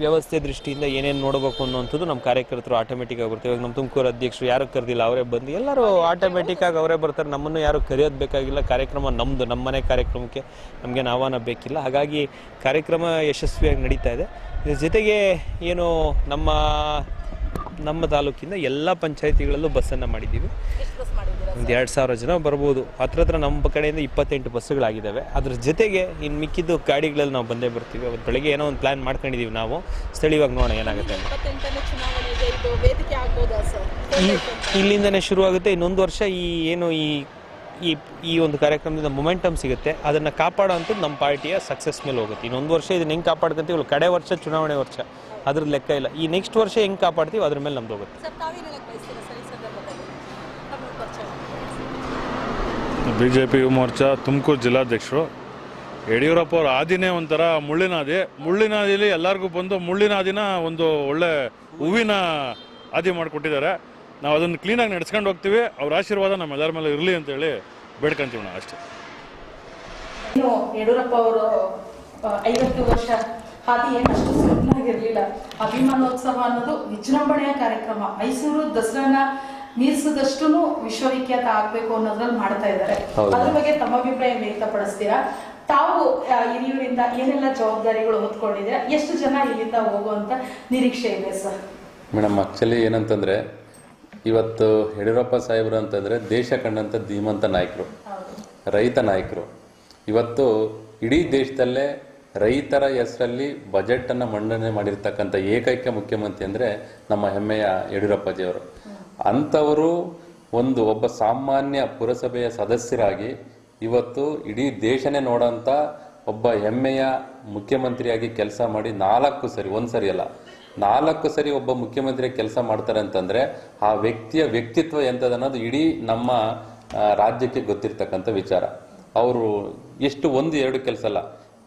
[SPEAKER 3] ವ್ಯವಸ್ಥೆ ದೃಷ್ಟಿಯಿಂದ ಏನೇನು ನೋಡಬೇಕು ಅನ್ನೋಂಥದ್ದು ನಮ್ಮ ಕಾರ್ಯಕರ್ತರು ಆಟೋಮೆಟಿಕ್ಕಾಗಿ ಬರ್ತಾರೆ. ಇವಾಗ ನಮ್ಮ ತುಮಕೂರು ಅಧ್ಯಕ್ಷರು ಯಾರು ಕರೆದಿಲ್ಲ, ಅವರೇ ಬಂದು ಎಲ್ಲರೂ ಆಟೋಮೆಟಿಕ್ಕಾಗಿ ಅವರೇ ಬರ್ತಾರೆ. ನಮ್ಮನ್ನು ಯಾರು ಕರೆಯೋದು ಬೇಕಾಗಿಲ್ಲ. ಕಾರ್ಯಕ್ರಮ ನಮ್ಮದು, ನಮ್ಮನೆ ಕಾರ್ಯಕ್ರಮಕ್ಕೆ ನಮಗೇನು ಆಹ್ವಾನ ಬೇಕಿಲ್ಲ. ಹಾಗಾಗಿ ಕಾರ್ಯಕ್ರಮ ಯಶಸ್ವಿಯಾಗಿ ನಡೀತಾ ಇದೆ. ಇದ್ರ ಜೊತೆಗೆ ಏನು ನಮ್ಮ ತಾಲೂಕಿಂದ ಎಲ್ಲ ಪಂಚಾಯಿತಿಗಳಲ್ಲೂ ಬಸ್ಸನ್ನು ಮಾಡಿದ್ದೀವಿ. ಒಂದು 2000 ಜನ ಬರ್ಬೋದು. ಹತ್ರ ನಮ್ಮ ಕಡೆಯಿಂದ 28 ಬಸ್ಸುಗಳಾಗಿದ್ದಾವೆ. ಅದ್ರ ಜೊತೆಗೆ ಇನ್ನು ಮಿಕ್ಕಿದ್ದು ಗಾಡಿಗಳಲ್ಲಿ ನಾವು ಬಂದೇ ಬರ್ತೀವಿ. ಅವತ್ತು ಬೆಳಗ್ಗೆ ಏನೋ ಒಂದು ಪ್ಲ್ಯಾನ್ ಮಾಡ್ಕೊಂಡಿದ್ದೀವಿ ನಾವು. ಸ್ಥಳೀಯವಾಗಿ ನೋಡೋಣ ಏನಾಗುತ್ತೆ. ಇಲ್ಲಿಂದನೇ ಶುರುವಾಗುತ್ತೆ. ಇನ್ನೊಂದು ವರ್ಷ ಈ ಒಂದು ಕಾರ್ಯಕ್ರಮದಿಂದ ಮೊಮೆಂಟಮ್ ಸಿಗುತ್ತೆ. ಅದನ್ನು ಕಾಪಾಡೋ ಅಂಥದ್ದು ನಮ್ಮ ಪಾರ್ಟಿಯ ಸಕ್ಸಸ್ ಮೇಲೆ ಹೋಗುತ್ತೆ. ಇನ್ನೊಂದು ವರ್ಷ ಇದನ್ನು ಹೆಂಗೆ ಕಾಪಾಡ್ಕೊಂತೀವಿ, ಕಡೆ ವರ್ಷ ಚುನಾವಣೆ ವರ್ಷ, ಅದ್ರ ಲೆಕ್ಕ ಇಲ್ಲ. ಈ ನೆಕ್ಸ್ಟ್ ವರ್ಷ ಹೆಂಗೆ ಕಾಪಾಡ್ತೀವಿ ಅದ್ರ ಮೇಲೆ ನಮ್ದು ಹೋಗುತ್ತೆ.
[SPEAKER 4] BJP ಯುವ ಮೋರ್ಚಾ ತುಮಕೂರು ಜಿಲ್ಲಾಧ್ಯಕ್ಷರು. ಯಡಿಯೂರಪ್ಪ ಅವ್ರ ಆದಿನೇ ಒಂಥರ ಮುಳ್ಳಿನಾದಿಲಿ ಎಲ್ಲರಿಗೂ ಬಂದು ಮುಳ್ಳಿನಾದಿನ ಒಂದು ಒಳ್ಳೆ ಹೂವಿನ ಆದಿ ಮಾಡಿಕೊಟ್ಟಿದ್ದಾರೆ. ನಾವು ಅದನ್ನು ಕ್ಲೀನಾಗಿ ನಡೆಸ್ಕೊಂಡು ಹೋಗ್ತೀವಿ. ಅವ್ರ ಆಶೀರ್ವಾದ ನಮ್ಮೆಲ್ಲರ ಮೇಲೆ ಇರಲಿ ಅಂತೇಳಿ ಬೇಡ್ಕೊಂತೀವಿ ನಾವು ಅಷ್ಟೇ.
[SPEAKER 1] ಯಡಿಯೂರಪ್ಪ ಅವರು 50 ವರ್ಷ ಹಾದಿ ಏನಷ್ಟು ಸುಲಭವಾಗಿರಲಿಲ್ಲ. ಅಭಿಮಾನೋತ್ಸವ ಅನ್ನೋದು ವಿಜೃಂಭಣೆಯ ಕಾರ್ಯಕ್ರಮ. ಮೈಸೂರು ದಸರಾನ ಮೀರಿಸಿದಷ್ಟು ವಿಶ್ವವಿಖ್ಯಾತ ಆಗ್ಬೇಕು ಅನ್ನೋದ್ರಲ್ಲಿ ಮಾಡ್ತಾ ಇದ್ದಾರೆ. ಅದ್ರ ಬಗ್ಗೆ ತಮ್ಮ ಅಭಿಪ್ರಾಯ ವ್ಯಕ್ತಪಡಿಸ್ತೀರಾ? ತಾವು ಹಿರಿಯೂರಿಂದ ಏನೆಲ್ಲ ಜವಾಬ್ದಾರಿಗಳು ಹೊತ್ಕೊಂಡಿದ್ದೀರಾ? ಎಷ್ಟು ಜನ ಇಲ್ಲಿಂದ ಹೋಗುವಂತ ನಿರೀಕ್ಷೆ ಇದೆ ಸರ್?
[SPEAKER 5] ಮೇಡಮ್, ಆಕ್ಚುಲಿ ಏನಂತಂದ್ರೆ ಇವತ್ತು ಯಡಿಯೂರಪ್ಪ ಸಾಹೇಬ್ರು ಅಂತಂದ್ರೆ ದೇಶ ಕಂಡಂತ ಧೀಮಂತ ನಾಯಕರು, ರೈತ ನಾಯಕರು. ಇವತ್ತು ಇಡೀ ದೇಶದಲ್ಲೇ ರೈತರ ಹೆಸರಲ್ಲಿ ಬಜೆಟ್ ಅನ್ನ ಮಂಡನೆ ಮಾಡಿರ್ತಕ್ಕಂಥ ಏಕೈಕ ಮುಖ್ಯಮಂತ್ರಿ ಅಂದ್ರೆ ನಮ್ಮ ಹೆಮ್ಮೆಯ ಯಡಿಯೂರಪ್ಪಾಜಿಯವರು. ಅಂಥವರು ಒಬ್ಬ ಸಾಮಾನ್ಯ ಪುರಸಭೆಯ ಸದಸ್ಯರಾಗಿ ಇವತ್ತು ಇಡೀ ದೇಶನೇ ನೋಡೋಂಥ ಒಬ್ಬ ಹೆಮ್ಮೆಯ ಮುಖ್ಯಮಂತ್ರಿಯಾಗಿ ಕೆಲಸ ಮಾಡಿ 4 ಸರಿ, ಒಂದ್ಸರಿ ಅಲ್ಲ 4 ಸರಿ ಒಬ್ಬ ಮುಖ್ಯಮಂತ್ರಿ ಕೆಲಸ ಮಾಡ್ತಾರೆ ಅಂತಂದ್ರೆ ಆ ವ್ಯಕ್ತಿಯ ವ್ಯಕ್ತಿತ್ವ ಎಂಥದನ್ನೋದು ಇಡೀ ನಮ್ಮ ರಾಜ್ಯಕ್ಕೆ ಗೊತ್ತಿರ್ತಕ್ಕಂಥ ವಿಚಾರ. ಅವರು ಎಷ್ಟು 1-2 ಕೆಲಸ ಅಲ್ಲ,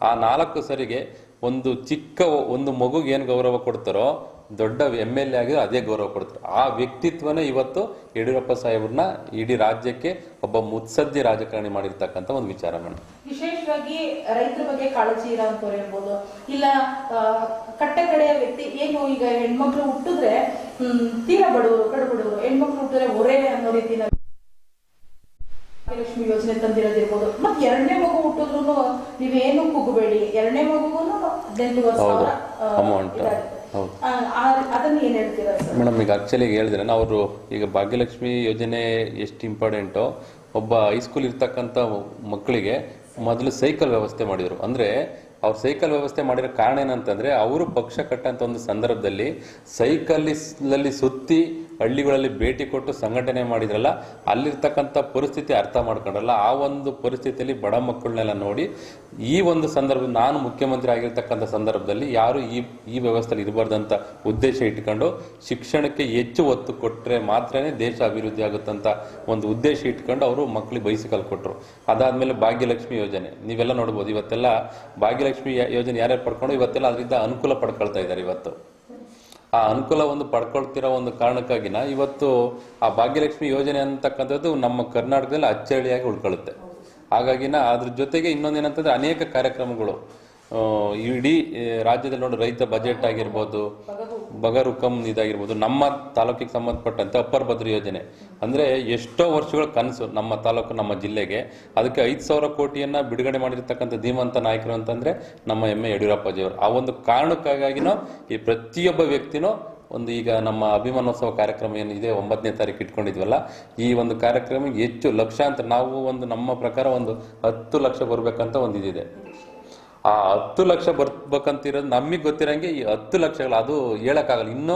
[SPEAKER 5] ಆ 4 ಸರಿಗೆ ಒಂದು ಮಗುಗೆ ಏನು ಗೌರವ ಕೊಡ್ತಾರೋ ದೊಡ್ಡ MLA ಆಗಿ ಅದೇ ಗೌರವ ಕೊಡ್ತಾರೆ. ಆ ವ್ಯಕ್ತಿತ್ವನೇ ಇವತ್ತು ಯಡಿಯೂರಪ್ಪ ಸಾಹೇಬ್ರನ್ನ ಇಡೀ ರಾಜ್ಯಕ್ಕೆ ಒಬ್ಬ ಮುತ್ಸದ್ದಿ ರಾಜಕಾರಣಿ ಮಾಡಿರ್ತಕ್ಕಂಥ ಒಂದು ವಿಚಾರ ಮೇಡಮ್.
[SPEAKER 1] ವಿಶೇಷವಾಗಿ ರೈತರ ಬಗ್ಗೆ ಕಾಳಜಿ ಇರೋಂಥವ್ರು ಇರ್ಬೋದು, ಇಲ್ಲ ಕಟ್ಟೆ ಕಡೆಯ ವ್ಯಕ್ತಿ. ಏನು ಈಗ ಹೆಣ್ಮಕ್ಳು ಹುಟ್ಟಿದ್ರೆ ತೀರಾ ಬಡವರು, ಕಡುಬಡವರು, ಹೆಣ್ಮಕ್ಳು ಹುಟ್ಟಿದ್ರೆ ಹೊರೆ ಅನ್ನೋ ರೀತಿ ಲಕ್ಷ್ಮಿ ಯೋಜನೆ ತಂದಿರೋದಿರ್ಬೋದು. ಮತ್ತೆ 2ನೇ ಮಗು ಹುಟ್ಟಿದ್ರು ನೀವೇನು ಕುಗ್ಗಬೇಡಿ, 2ನೇ ಮಗುಗೂ 18,000
[SPEAKER 5] ಅಮೌಂಟ್.
[SPEAKER 1] ಅದನ್ನ ಏನ್ ಹೇಳ್ತೀರಾ
[SPEAKER 5] ಮೇಡಮ್? ಈಗ ಆಕ್ಚುಲಿ ಹೇಳಿದ್ರೆ ಅವರು ಈಗ ಭಾಗ್ಯಲಕ್ಷ್ಮಿ ಯೋಜನೆ ಎಷ್ಟು ಇಂಪಾರ್ಟೆಂಟೋ, ಒಬ್ಬ ಹೈಸ್ಕೂಲ್ ಇರ್ತಕ್ಕಂಥ ಮಕ್ಕಳಿಗೆ ಮೊದಲು ಸೈಕಲ್ ವ್ಯವಸ್ಥೆ ಮಾಡಿದ್ರು. ಅಂದ್ರೆ ಅವ್ರು ಸೈಕಲ್ ವ್ಯವಸ್ಥೆ ಮಾಡಿರೋ ಕಾರಣ ಏನಂತಂದ್ರೆ ಅವರು ಪಕ್ಷ ಕಟ್ಟಂತ ಒಂದು ಸಂದರ್ಭದಲ್ಲಿ ಸೈಕಲ್ ಸುತ್ತಿ ಹಳ್ಳಿಗಳಲ್ಲಿ ಭೇಟಿ ಕೊಟ್ಟು ಸಂಘಟನೆ ಮಾಡಿದ್ರಲ್ಲ, ಅಲ್ಲಿರ್ತಕ್ಕಂಥ ಪರಿಸ್ಥಿತಿ ಅರ್ಥ ಮಾಡ್ಕೊಂಡ್ರಲ್ಲ, ಆ ಒಂದು ಪರಿಸ್ಥಿತಿಯಲ್ಲಿ ಬಡ ಮಕ್ಕಳನ್ನೆಲ್ಲ ನೋಡಿ ಈ ಒಂದು ಸಂದರ್ಭ ನಾನು ಮುಖ್ಯಮಂತ್ರಿ ಆಗಿರ್ತಕ್ಕಂಥ ಸಂದರ್ಭದಲ್ಲಿ ಯಾರು ಈ ವ್ಯವಸ್ಥೆಯಲ್ಲಿ ಇರಬಾರ್ದಂತ ಉದ್ದೇಶ ಇಟ್ಕೊಂಡು ಶಿಕ್ಷಣಕ್ಕೆ ಹೆಚ್ಚು ಒತ್ತು ಕೊಟ್ಟರೆ ಮಾತ್ರನೇ ದೇಶ ಅಭಿವೃದ್ಧಿ ಆಗುತ್ತಂತ ಒಂದು ಉದ್ದೇಶ ಇಟ್ಕೊಂಡು ಅವರು ಮಕ್ಕಳಿಗೆ ಬೈಸಿಕಲ್ ಕೊಟ್ಟರು. ಅದಾದ್ಮೇಲೆ ಭಾಗ್ಯಲಕ್ಷ್ಮಿ ಯೋಜನೆ ನೀವೆಲ್ಲ ನೋಡ್ಬೋದು. ಇವತ್ತೆಲ್ಲ ಭಾಗ್ಯಲಕ್ಷ್ಮಿ ಯೋಜನೆ ಯಾರ್ಯಾರು ಪಡ್ಕೊಂಡು ಇವತ್ತೆಲ್ಲ ಅದರಿಂದ ಅನುಕೂಲ ಪಡ್ಕೊಳ್ತಾ ಇದ್ದಾರೆ. ಇವತ್ತು ಆ ಅನುಕೂಲ ಒಂದು ಪಡ್ಕೊಳ್ತಿರೋ ಒಂದು ಕಾರಣಕ್ಕಾಗಿನ ಇವತ್ತು ಆ ಭಾಗ್ಯಲಕ್ಷ್ಮಿ ಯೋಜನೆ ಅಂತಕ್ಕಂಥದ್ದು ನಮ್ಮ ಕರ್ನಾಟಕದಲ್ಲಿ ಅಚ್ಚಳಿಯಾಗಿ ಉಳ್ಕೊಳ್ಳುತ್ತೆ. ಹಾಗಾಗಿನ ಅದ್ರ ಜೊತೆಗೆ ಇನ್ನೊಂದೇನಂತಂದ್ರೆ ಅನೇಕ ಕಾರ್ಯಕ್ರಮಗಳು ಇಡೀ ರಾಜ್ಯದಲ್ಲಿ ನೋಡಿ, ರೈತ ಬಜೆಟ್ ಆಗಿರ್ಬೋದು, ಬಗರ್ ಹುಕಮ್ ಇದಾಗಿರ್ಬೋದು, ನಮ್ಮ ತಾಲೂಕಿಗೆ ಸಂಬಂಧಪಟ್ಟಂತೆ ಅಪ್ಪರ್ ಭದ್ರ ಯೋಜನೆ ಅಂದ್ರೆ ಎಷ್ಟೋ ವರ್ಷಗಳ ಕನಸು ನಮ್ಮ ತಾಲೂಕು, ನಮ್ಮ ಜಿಲ್ಲೆಗೆ. ಅದಕ್ಕೆ 5,000 ಕೋಟಿಯನ್ನ ಬಿಡುಗಡೆ ಮಾಡಿರ್ತಕ್ಕಂಥ ಧೀಮಂತ ನಾಯಕರು ಅಂತಂದ್ರೆ ನಮ್ಮ ಎಮ್ಮೆ ಯಡಿಯೂರಪ್ಪಾಜಿಯವರು. ಆ ಒಂದು ಕಾರಣಕ್ಕಾಗಿನೋ ಈ ಪ್ರತಿಯೊಬ್ಬ ವ್ಯಕ್ತಿನೂ ಒಂದು ಈಗ ನಮ್ಮ ಅಭಿಮಾನೋತ್ಸವ ಕಾರ್ಯಕ್ರಮ ಏನಿದೆ 9ನೇ ತಾರೀಕು ಇಟ್ಕೊಂಡಿದ್ವಲ್ಲ, ಈ ಒಂದು ಕಾರ್ಯಕ್ರಮಕ್ಕೆ ಹೆಚ್ಚು ಲಕ್ಷಾಂತರ, ನಾವು ಒಂದು ನಮ್ಮ ಪ್ರಕಾರ ಒಂದು 10 ಲಕ್ಷ ಬರ್ಬೇಕಂತ ಒಂದು ಇದಿದೆ. ಆ 10 ಲಕ್ಷ ಬರ್ಬೇಕಂತಿರೋದು ನಮಗೆ ಗೊತ್ತಿರಂಗೆ ಈ 10 ಲಕ್ಷಗಳು ಅದು ಹೇಳಕ್ಕಾಗಲ್ಲ, ಇನ್ನೂ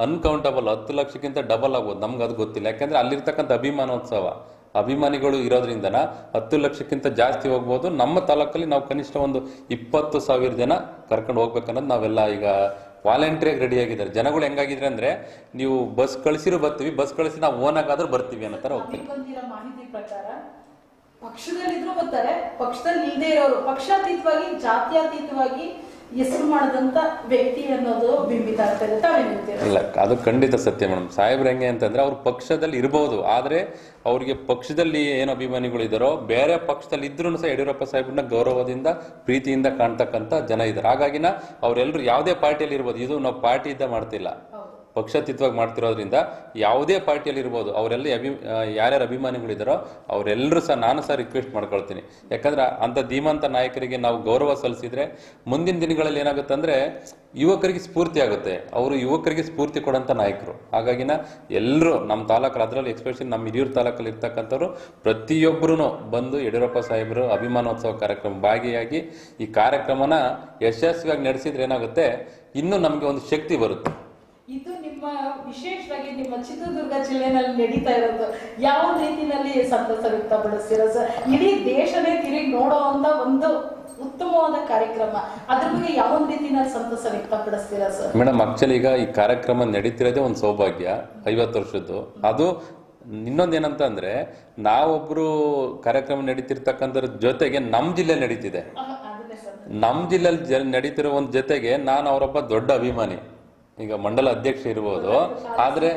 [SPEAKER 5] ಅನ್ಕೌಂಟಬಲ್ 10 ಲಕ್ಷಕ್ಕಿಂತ ಡಬಲ್ ಆಗ್ಬೋದು, ನಮ್ಗೆ ಅದು ಗೊತ್ತಿಲ್ಲ. ಯಾಕಂದ್ರೆ ಅಲ್ಲಿರ್ತಕ್ಕಂಥ ಅಭಿಮಾನೋತ್ಸವ ಅಭಿಮಾನಿಗಳು ಇರೋದ್ರಿಂದನ 10 ಲಕ್ಷಕ್ಕಿಂತ ಜಾಸ್ತಿ ಹೋಗ್ಬೋದು. ನಮ್ಮ ತಾಲೂಕಲ್ಲಿ ನಾವು ಕನಿಷ್ಠ ಒಂದು 20,000 ಜನ ಕರ್ಕೊಂಡು ಹೋಗ್ಬೇಕನ್ನೋದು ನಾವೆಲ್ಲ ಈಗ ವಾಲಂಟಿಯರ್ ರೆಡಿ ಆಗಿದ್ದಾರೆ. ಜನಗಳು ಹೆಂಗಾಗಿದ್ರೆ ಅಂದ್ರೆ, ನೀವು ಬಸ್ ಕಳಿಸಿರೋ ಬರ್ತೀವಿ, ಬಸ್ ಕಳಿಸಿ ನಾವು ಓನ್ ಆಗಾದ್ರೂ ಬರ್ತೀವಿ ಅನ್ನೋ ತರ ಹೋಗ್ತೀವಿ.
[SPEAKER 1] ಮಾಹಿತಿ ಪ್ರಕಾರ ಪಕ್ಷದಲ್ಲಿದ್ರು ಬರ್ತಾರೆ, ಪಕ್ಷದಲ್ಲಿ ಇಲ್ಲದೆ ಇರೋರು ಪಕ್ಷಾತೀತವಾಗಿ ಜಾತ್ಯತೀತವಾಗಿ ಹೆಸರು ಮಾಡದಂತ ವ್ಯಕ್ತಿ ಅನ್ನೋದು ಬಿಂಬಿತ ಆಗ್ತದೆ.
[SPEAKER 5] ಇಲ್ಲ, ಅದು ಖಂಡಿತ ಸತ್ಯ ಮೇಡಮ್. ಸಾಹೇಬ್ರು ಹೆಂಗೆ ಅಂತಂದ್ರೆ ಅವ್ರು ಪಕ್ಷದಲ್ಲಿ ಇರಬಹುದು, ಆದ್ರೆ ಅವ್ರಿಗೆ ಪಕ್ಷದಲ್ಲಿ ಏನು ಅಭಿಮಾನಿಗಳು ಇದ್ದಾರೋ ಬೇರೆ ಪಕ್ಷದಲ್ಲಿ ಇದ್ರೂ ಸಹ ಯಡಿಯೂರಪ್ಪ ಸಾಹೇಬ್ರನ್ನ ಗೌರವದಿಂದ ಪ್ರೀತಿಯಿಂದ ಕಾಣ್ತಕ್ಕಂಥ ಜನ ಇದ್ದಾರೆ. ಹಾಗಾಗಿನ ಅವರೆಲ್ಲರೂ ಯಾವುದೇ ಪಾರ್ಟಿಯಲ್ಲಿ ಇರ್ಬೋದು, ಇದು ನಾವು ಪಾರ್ಟಿಯಿಂದ ಮಾಡ್ತಿಲ್ಲ, ಪಕ್ಷಾತೀತವಾಗಿ ಮಾಡ್ತಿರೋದ್ರಿಂದ ಯಾವುದೇ ಪಾರ್ಟಿಯಲ್ಲಿ ಇರ್ಬೋದು, ಅವರೆಲ್ಲ ಯಾರ್ಯಾರು ಅಭಿಮಾನಿಗಳಿದ್ದಾರೋ ಅವರೆಲ್ಲರೂ ಸಹ ನಾನು ಸಹ ರಿಕ್ವೆಸ್ಟ್ ಮಾಡ್ಕೊಳ್ತೀನಿ. ಯಾಕಂದ್ರೆ ಅಂತ ಧೀಮಂತ ನಾಯಕರಿಗೆ ನಾವು ಗೌರವ ಸಲ್ಲಿಸಿದ್ರೆ ಮುಂದಿನ ದಿನಗಳಲ್ಲಿ ಏನಾಗುತ್ತೆ ಅಂದ್ರೆ ಯುವಕರಿಗೆ ಸ್ಫೂರ್ತಿ ಆಗುತ್ತೆ, ಅವರು ಯುವಕರಿಗೆ ಸ್ಫೂರ್ತಿ ಕೊಡೋಂಥ ನಾಯಕರು. ಹಾಗಾಗಿನ ಎಲ್ಲರೂ ನಮ್ಮ ತಾಲೂಕಲ್ಲಿ, ಅದರಲ್ಲಿ ಎಸ್ಪೆಷಲಿ ನಮ್ಮ ಹಿರಿಯೂರು ತಾಲೂಕಲ್ಲಿ ಇರ್ತಕ್ಕಂಥವ್ರು ಪ್ರತಿಯೊಬ್ಬರೂ ಬಂದು ಯಡಿಯೂರಪ್ಪ ಸಾಹೇಬರು ಅಭಿಮಾನೋತ್ಸವ ಕಾರ್ಯಕ್ರಮ ಭಾಗಿಯಾಗಿ ಈ ಕಾರ್ಯಕ್ರಮನ ಯಶಸ್ವಿಯಾಗಿ ನಡೆಸಿದ್ರೆ ಏನಾಗುತ್ತೆ, ಇನ್ನೂ ನಮಗೆ ಒಂದು ಶಕ್ತಿ ಬರುತ್ತೆ.
[SPEAKER 1] ಇದು ನಿಮ್ಮ ವಿಶೇಷವಾಗಿ ನಿಮ್ಮ ಚಿತ್ರದುರ್ಗ ಜಿಲ್ಲೆನಲ್ಲಿ ನಡೀತಾ ಇರೋದು ಯಾವ ರೀತಿಯಲ್ಲಿ ಸಂತಸ ವ್ಯಕ್ತಪಡಿಸ್ತೀರಾ ಸರ್? ಇಡೀ ದೇಶನೇ ತಿರುಗಿ ನೋಡುವಂತ ಒಂದು ಉತ್ತಮವಾದ ಕಾರ್ಯಕ್ರಮ, ಅದ್ರ ಬಗ್ಗೆ ಯಾವ ರೀತಿಯಲ್ಲಿ ಸಂತಸ ವ್ಯಕ್ತಪಡಿಸ್ತೀರಾ ಸರ್?
[SPEAKER 5] ಮೇಡಮ್, ಆಕ್ಚುಲಿ ಈಗ ಈ ಕಾರ್ಯಕ್ರಮ ನಡೀತಿರೋದೇ ಒಂದು ಸೌಭಾಗ್ಯ, 50 ವರ್ಷದ್ದು. ಅದು ಇನ್ನೊಂದೇನಂತ ಅಂದ್ರೆ, ನಾವೊಬ್ರು ಕಾರ್ಯಕ್ರಮ ನಡೀತಿರ್ತಕ್ಕಂಥದ್ರ ಜೊತೆಗೆ ನಮ್ಮ ಜಿಲ್ಲೆ ನಡೀತಿದೆ, ನಮ್ಮ ಜಿಲ್ಲೆಯಲ್ಲಿ ನಡೀತಿರೋ ಒಂದು ಜೊತೆಗೆ ನಾನು ಅವರೊಬ್ಬ ದೊಡ್ಡ ಅಭಿಮಾನಿ. ಈಗ ಮಂಡಲ ಅಧ್ಯಕ್ಷ ಇರ್ಬೋದು, ಆದ್ರೆ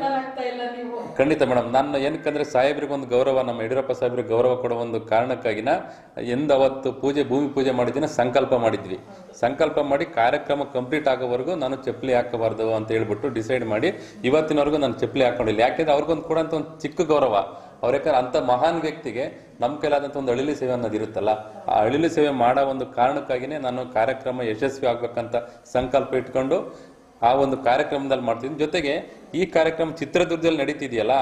[SPEAKER 5] ಖಂಡಿತ ಮೇಡಮ್, ನಾನು ಏನಕ್ಕಂದ್ರೆ ಸಾಹೇಬ್ರಿಗೆ ಒಂದು ಗೌರವ, ನಮ್ಮ ಯಡಿಯೂರಪ್ಪ ಸಾಹೇಬ್ರಿಗೆ ಗೌರವ ಕೊಡೋ ಒಂದು ಕಾರಣಕ್ಕಾಗಿನ ಅವತ್ತು ಭೂಮಿ ಪೂಜೆ ಮಾಡಿದಿನ ಸಂಕಲ್ಪ ಮಾಡಿದ್ವಿ. ಸಂಕಲ್ಪ ಮಾಡಿ ಕಾರ್ಯಕ್ರಮ ಕಂಪ್ಲೀಟ್ ಆಗೋವರೆಗೂ ನಾನು ಚಪ್ಪಲಿ ಹಾಕಬಾರ್ದು ಅಂತ ಹೇಳ್ಬಿಟ್ಟು ಡಿಸೈಡ್ ಮಾಡಿ ಇವತ್ತಿನವರೆಗೂ ನಾನು ಚಪ್ಪಲಿ ಹಾಕೊಂಡಿಲ್ಲ. ಯಾಕೆಂದ್ರೆ ಅವ್ರಿಗೊಂದು ಕೂಡ ಒಂದು ಚಿಕ್ಕ ಗೌರವ. ಅವ್ರ ಯಾಕಂದ್ರೆ ಅಂತ ಮಹಾನ್ ವ್ಯಕ್ತಿಗೆ ನಮ್ಮ ಕೈಲಾದಂಥ ಒಂದು ಅಳಿಲು ಸೇವೆ ಅನ್ನೋದು ಇರುತ್ತಲ್ಲ, ಆ ಅಳಿಲು ಸೇವೆ ಮಾಡೋ ಒಂದು ಕಾರಣಕ್ಕಾಗಿನೇ ನಾನು ಕಾರ್ಯಕ್ರಮ ಯಶಸ್ವಿ ಆಗ್ಬೇಕಂತ ಸಂಕಲ್ಪ ಇಟ್ಕೊಂಡು ಆ ಒಂದು ಕಾರ್ಯಕ್ರಮದಲ್ಲಿ ಮಾಡ್ತಿದ್ದೀನಿ. ಜೊತೆಗೆ ಈ ಕಾರ್ಯಕ್ರಮ ಚಿತ್ರದುರ್ಗದಲ್ಲಿ ನಡೀತಿದೆಯಲ್ಲ,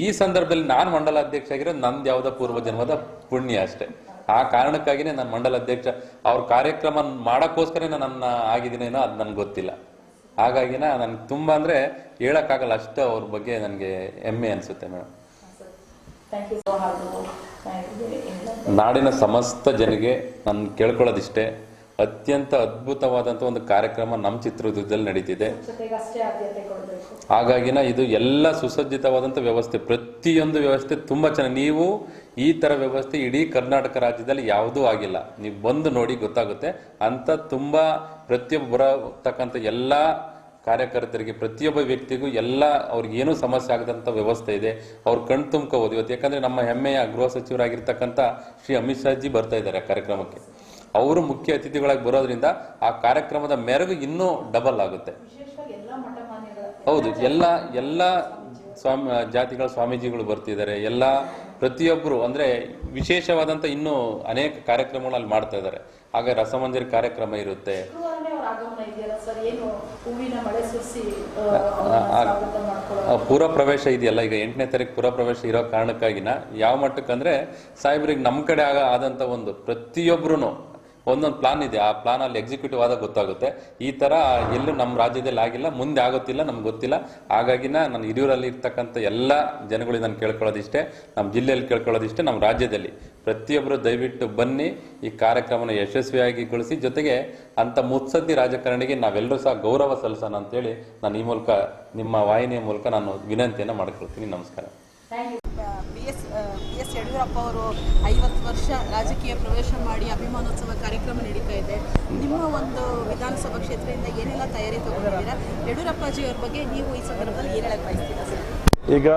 [SPEAKER 5] ಈ ಸಂದರ್ಭದಲ್ಲಿ ನಾನು ಮಂಡಲ ಅಧ್ಯಕ್ಷ ಆಗಿರೋದು ನಂದು ಯಾವುದೋ ಪೂರ್ವ ಜನ್ಮದ ಪುಣ್ಯ ಅಷ್ಟೇ. ಆ ಕಾರಣಕ್ಕಾಗಿನೇ ನಾನು ಮಂಡಲ ಅಧ್ಯಕ್ಷ, ಅವ್ರ ಕಾರ್ಯಕ್ರಮ ಮಾಡೋಕ್ಕೋಸ್ಕರ ನನ್ನ ಆಗಿದ್ದೀನೇನೋ ಅದು ನನಗೆ ಗೊತ್ತಿಲ್ಲ. ಹಾಗಾಗಿನ ನನ್ಗೆ ತುಂಬಾ ಅಂದ್ರೆ ಹೇಳಕ್ಕಾಗಲ್ಲ, ಅಷ್ಟು ಅವ್ರ ಬಗ್ಗೆ ನನಗೆ ಹೆಮ್ಮೆ ಅನ್ಸುತ್ತೆ ಮೇಡಮ್. ನಾಡಿನ ಸಮಸ್ತ ಜನರಿಗೆ ನಾನು ಕೇಳ್ಕೊಳ್ಳೋದಿಷ್ಟೇ, ಅತ್ಯಂತ ಅದ್ಭುತವಾದಂಥ ಒಂದು ಕಾರ್ಯಕ್ರಮ ನಮ್ಮ ಚಿತ್ರದುರ್ಗದಲ್ಲಿ ನಡೀತಿದೆ. ಹಾಗಾಗಿನ ಇದು ಎಲ್ಲ ಸುಸಜ್ಜಿತವಾದಂಥ ವ್ಯವಸ್ಥೆ, ಪ್ರತಿಯೊಂದು ವ್ಯವಸ್ಥೆ ತುಂಬಾ ಚೆನ್ನಾಗಿ. ನೀವು ಈ ತರ ವ್ಯವಸ್ಥೆ ಇಡೀ ಕರ್ನಾಟಕ ರಾಜ್ಯದಲ್ಲಿ ಯಾವುದೂ ಆಗಿಲ್ಲ, ನೀವು ಬಂದು ನೋಡಿ ಗೊತ್ತಾಗುತ್ತೆ. ಅಂತ ತುಂಬಾ ಪ್ರತಿಯೊಬ್ಬ ಬರತಕ್ಕಂಥ ಎಲ್ಲ ಕಾರ್ಯಕರ್ತರಿಗೆ, ಪ್ರತಿಯೊಬ್ಬ ವ್ಯಕ್ತಿಗೂ ಎಲ್ಲ ಅವ್ರಿಗೆ ಏನೂ ಸಮಸ್ಯೆ ಆಗದಂಥ ವ್ಯವಸ್ಥೆ ಇದೆ. ಅವ್ರು ಕಣ್ ತುಂಬ್ಕೋಬಹುದು ಇವತ್ತು. ಯಾಕಂದ್ರೆ ನಮ್ಮ ಹೆಮ್ಮೆಯ ಗೃಹ ಸಚಿವರಾಗಿರ್ತಕ್ಕಂಥ ಶ್ರೀ ಅಮಿತ್ ಶಾ ಜಿ ಬರ್ತಾ ಇದ್ದಾರೆ ಕಾರ್ಯಕ್ರಮಕ್ಕೆ. ಅವರು ಮುಖ್ಯ ಅತಿಥಿಗಳಾಗಿ ಬರೋದ್ರಿಂದ ಆ ಕಾರ್ಯಕ್ರಮದ ಮೆರುಗು ಇನ್ನೂ ಡಬಲ್ ಆಗುತ್ತೆ. ಹೌದು, ಎಲ್ಲ ಜಾತಿಗಳ ಸ್ವಾಮೀಜಿಗಳು ಬರ್ತಿದ್ದಾರೆ, ಎಲ್ಲ ಪ್ರತಿಯೊಬ್ಬರು ಅಂದ್ರೆ ವಿಶೇಷವಾದಂತ ಇನ್ನೂ ಅನೇಕ ಕಾರ್ಯಕ್ರಮಗಳಲ್ಲಿ ಮಾಡ್ತಾ ಇದ್ದಾರೆ. ಹಾಗೆ ರಸಮಂಜರಿ ಕಾರ್ಯಕ್ರಮ ಇರುತ್ತೆ. ಪೂರ್ವ ಪ್ರವೇಶ ಇದೆಯಲ್ಲ, ಈಗ 8ನೇ ತಾರೀಕು ಪೂರ್ವ ಪ್ರವೇಶ ಇರೋ ಕಾರಣಕ್ಕಾಗಿನ ಯಾವ ಮಟ್ಟಕ್ಕಂದ್ರೆ ಸಾಹೇಬ್ರಿಗೆ ನಮ್ಮ ಕಡೆ ಆದಂತ ಒಂದು ಪ್ರತಿಯೊಬ್ರು ಒಂದೊಂದು ಪ್ಲಾನ್ ಇದೆ, ಆ ಪ್ಲಾನ್ ಅಲ್ಲಿ ಎಕ್ಸಿಕ್ಯೂಟಿವ್ ಆದಾಗ ಗೊತ್ತಾಗುತ್ತೆ. ಈ ತರ ಎಲ್ಲೂ ನಮ್ಮ ರಾಜ್ಯದಲ್ಲಿ ಆಗಿಲ್ಲ, ಮುಂದೆ ಆಗೋತ್ತಿಲ್ಲ, ನಮ್ಗೆ ಗೊತ್ತಿಲ್ಲ. ಹಾಗಾಗಿನ ನಾನು ಹಿರಿಯೂರಲ್ಲಿ ಇರ್ತಕ್ಕಂಥ ಎಲ್ಲ ಜನಗಳಿಗೆ ನಾನು ಕೇಳ್ಕೊಳ್ಳೋದಿಷ್ಟೇ, ನಮ್ಮ ಜಿಲ್ಲೆಯಲ್ಲಿ ಕೇಳ್ಕೊಳ್ಳೋದಿಷ್ಟೇ, ನಮ್ಮ ರಾಜ್ಯದಲ್ಲಿ ಪ್ರತಿಯೊಬ್ಬರು ದಯವಿಟ್ಟು ಬನ್ನಿ, ಈ ಕಾರ್ಯಕ್ರಮನ ಯಶಸ್ವಿಯಾಗಿಗೊಳಿಸಿ. ಜೊತೆಗೆ ಅಂತ ಮುತ್ಸದ್ದಿ ರಾಜಕಾರಣಿಗೆ ನಾವೆಲ್ಲರೂ ಸಹ ಗೌರವ ಸಲ್ಲಿಸೋಣ ಅಂತೇಳಿ ನಾನು ಈ ಮೂಲಕ ನಿಮ್ಮ ವಾಹಿನಿಯ ಮೂಲಕ ನಾನು ವಿನಂತಿಯನ್ನು ಮಾಡ್ಕೊಳ್ತೀನಿ. ನಮಸ್ಕಾರ.
[SPEAKER 1] ಬಿ ಎಸ್ ಯಡಿಯೂರಪ್ಪ ಅವರು 50 ವರ್ಷ ರಾಜಕೀಯ ಪ್ರವೇಶ ಮಾಡಿ ಅಭಿಮಾನೋತ್ಸವ ಕಾರ್ಯಕ್ರಮ ನಡೀತಾ ಇದೆ. ನಿಮ್ಮ ಒಂದು ವಿಧಾನಸಭಾ ಕ್ಷೇತ್ರದಿಂದ ಏನೆಲ್ಲ ತಯಾರಿ ತಗೊಂಡಿದ್ದೀರಾ? ಯಡಿಯೂರಪ್ಪಾಜಿ ಅವ್ರ ಬಗ್ಗೆ ನೀವು ಈ ಸಂದರ್ಭದಲ್ಲಿ ಏನು ಹೇಳಕ್ ಬಯಸ್ತೀರಾ ಸರ್?
[SPEAKER 6] ಈಗ